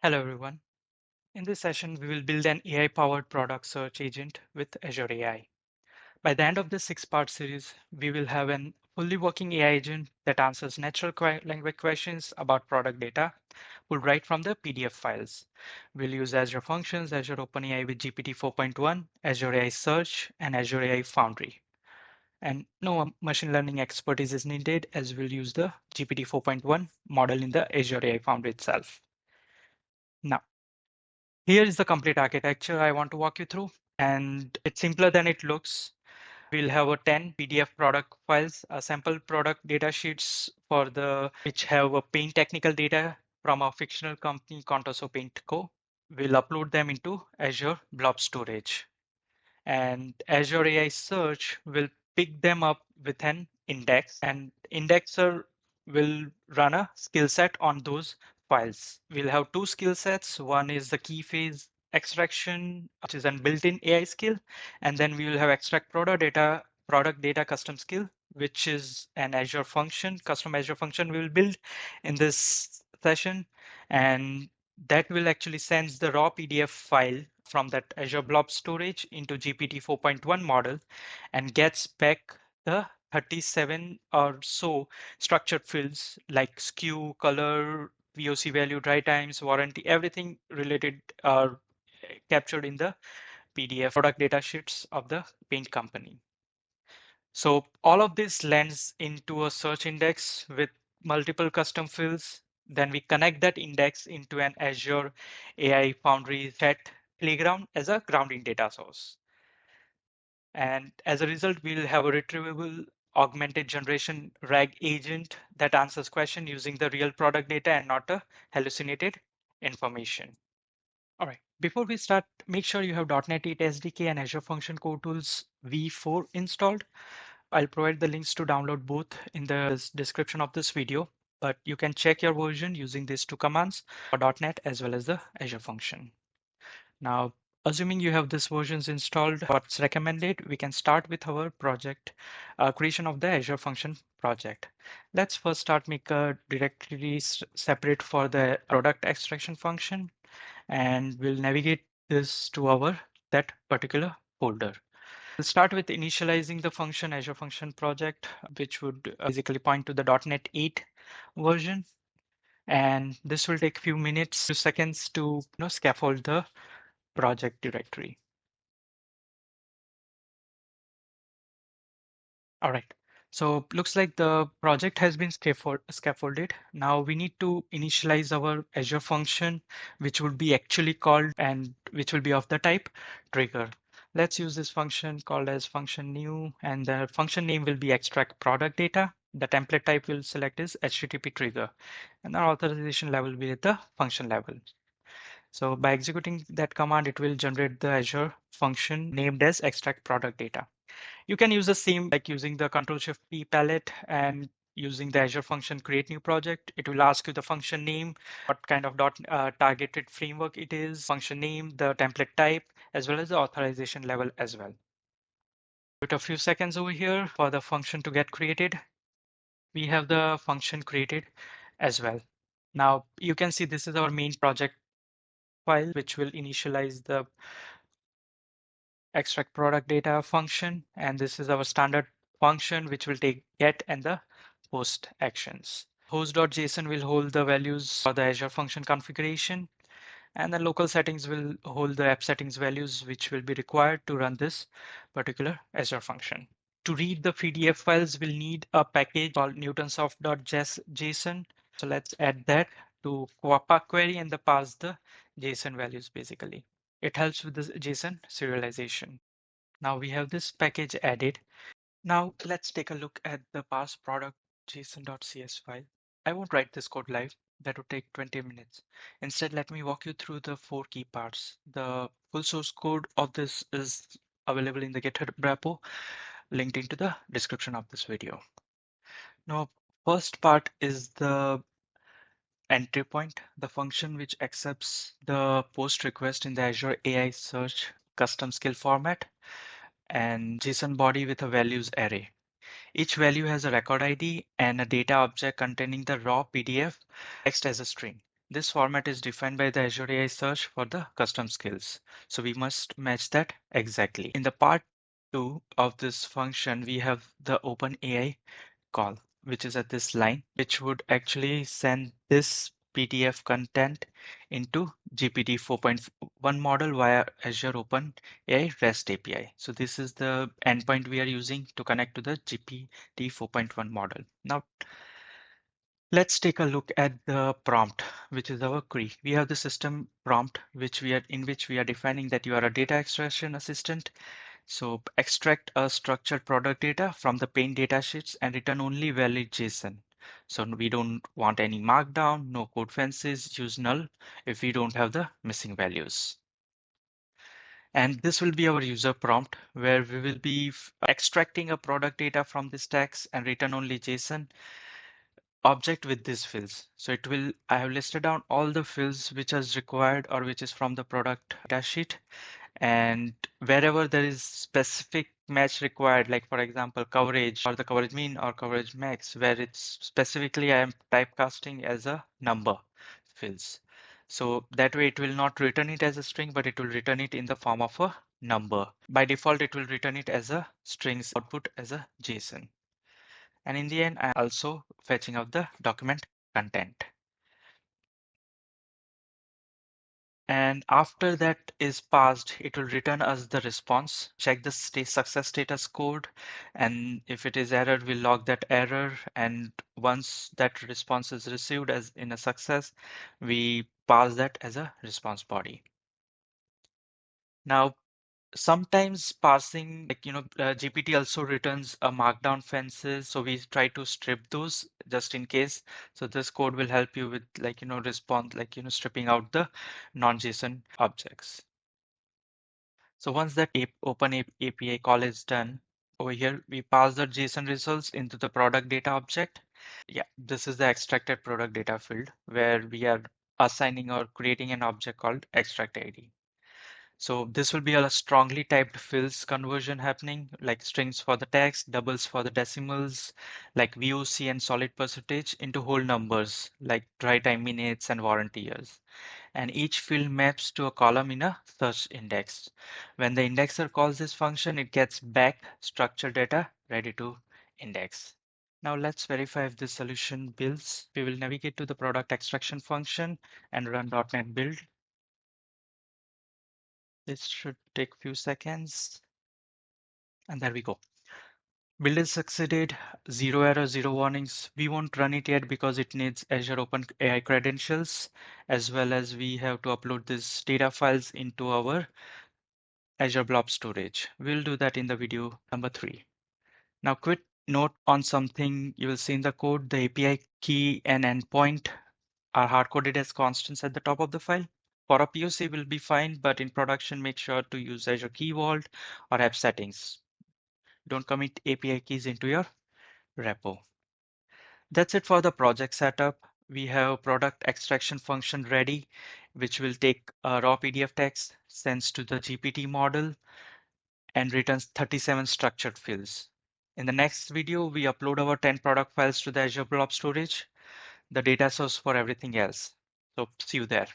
Hello everyone. In this session, we will build an AI-powered product search agent with Azure AI. By the end of this six-part series, we will have an fully working AI agent that answers natural language questions about product data pulled right from the PDF files. We'll use Azure Functions, Azure OpenAI with GPT 4.1, Azure AI Search, and Azure AI Foundry. And no machine learning expertise is needed as we'll use the GPT 4.1 model in the Azure AI Foundry itself. Now, here is the complete architecture I want to walk you through, and it's simpler than it looks. We'll have a 10 PDF product files, a sample product data sheets for the which have a paint technical data from our fictional company Contoso Paint Co. We'll upload them into Azure Blob Storage, and Azure AI Search will pick them up with an index, and indexer will run a skill set on those files. We'll have two skill sets. One is the key phase extraction, which is a built-in AI skill, and then we will have extract product data custom skill, which is an Azure function, custom Azure function we will build in this session, and that will actually send the raw PDF file from that Azure Blob storage into GPT 4.1 model and gets back the 37 or so structured fields like SKU, color, VOC value, dry times, warranty, everything related are captured in the PDF product data sheets of the paint company. So all of this lands into a search index with multiple custom fields. Then we connect that index into an Azure AI Foundry set playground as a grounding data source. And as a result, we'll have a retrievable augmented generation RAG agent that answers questions using the real product data and not a hallucinated information. All right, before we start, make sure you have .NET 8 SDK and Azure Function Core Tools v4 installed. I'll provide the links to download both in the description of this video, but you can check your version using these two commands for .NET as well as the Azure Function. Now, assuming you have these versions installed, what's recommended, we can start with our project creation of the Azure Function project. Let's first start make a directory separate for the product extraction function, and we'll navigate this to our that particular folder. We'll start with initializing the function Azure Function project, which would basically point to the .NET 8 version. And this will take a few minutes, few seconds to scaffold the project directory. All right. So looks like the project has been scaffolded. Now we need to initialize our Azure function, which would be actually called and which will be of the type trigger. Let's use this function called as function new, and the function name will be extract product data. The template type we'll select is HTTP trigger, and our authorization level will be at the function level. So by executing that command, it will generate the Azure function named as extract product data. You can use the same like using the Control-Shift-P palette and using the Azure function create new project. It will ask you the function name, what kind of targeted framework it is, function name, the template type, as well as the authorization level as well. Wait a few seconds over here for the function to get created. We have the function created as well. Now you can see this is our main project file, which will initialize the extract product data function, and this is our standard function which will take get and the post actions. Host.json will hold the values for the Azure function configuration, and the local settings will hold the app settings values which will be required to run this particular Azure function. To read the PDF files, we'll need a package called newtonsoft.json. So let's add that to Quapa query and pass the JSON values basically. It helps with the JSON serialization. Now we have this package added. Now let's take a look at the past product json.cs file. I won't write this code live. That would take 20 minutes. Instead, let me walk you through the 4 key parts. The full source code of this is available in the GitHub Repo, linked into the description of this video. Now, first part is the entry point, the function which accepts the post request in the Azure AI Search custom skill format, and JSON body with a values array. Each value has a record ID and a data object containing the raw PDF text as a string. This format is defined by the Azure AI search for the custom skills. So we must match that exactly. In the part 2 of this function, we have the OpenAI call, which is at this line, which would actually send this PDF content into GPT 4.1 model via Azure OpenAI REST API. So this is the endpoint we are using to connect to the GPT 4.1 model. Now, let's take a look at the prompt, which is our query. We have the system prompt, which we are defining that you are a data extraction assistant. So extract a structured product data from the paint data sheets and return only valid JSON. So we don't want any markdown, no code fences, use null if we don't have the missing values. And this will be our user prompt where we will be extracting a product data from this text and return only JSON object with these fields. So I have listed down all the fields which is required or which is from the product datasheet. And wherever there is specific match required, like for example, coverage or the coverage mean or coverage max, where it's specifically I am typecasting as a number fields. So that way it will not return it as a string, but it will return it in the form of a number. By default, it will return it as a strings output as a JSON. And in the end, I'm also fetching out the document content. And after that is passed, it will return us the response, check the success status code. And if it is error, we'll log that error. And once that response is received as in a success, we pass that as a response body. Now, sometimes parsing, GPT also returns a markdown fences. So we try to strip those just in case. So this code will help you with response, stripping out the non-JSON objects. So once that API call is done, over here, we pass the JSON results into the product data object. Yeah, this is the extracted product data field where we are assigning or creating an object called extract ID. So this will be a strongly typed fields conversion happening, like strings for the text, doubles for the decimals, like VOC and solid percentage into whole numbers, like dry time minutes and warranty years. And each field maps to a column in a search index. When the indexer calls this function, it gets back structured data ready to index. Now let's verify if this solution builds. We will navigate to the product extraction function and run .NET build. This should take a few seconds. And there we go. Build is succeeded, zero error, zero warnings. We won't run it yet because it needs Azure OpenAI credentials, as well as we have to upload these data files into our Azure Blob storage. We'll do that in the video number 3. Now, quick note on something you will see in the code. The API key and endpoint are hard-coded as constants at the top of the file. For a POC will be fine, but in production, make sure to use Azure Key Vault or app settings. Don't commit API keys into your repo. That's it for the project setup. We have product extraction function ready, which will take a raw PDF text, sends to the GPT model, and returns 37 structured fields. In the next video, we upload our 10 product files to the Azure Blob storage, the data source for everything else. So see you there.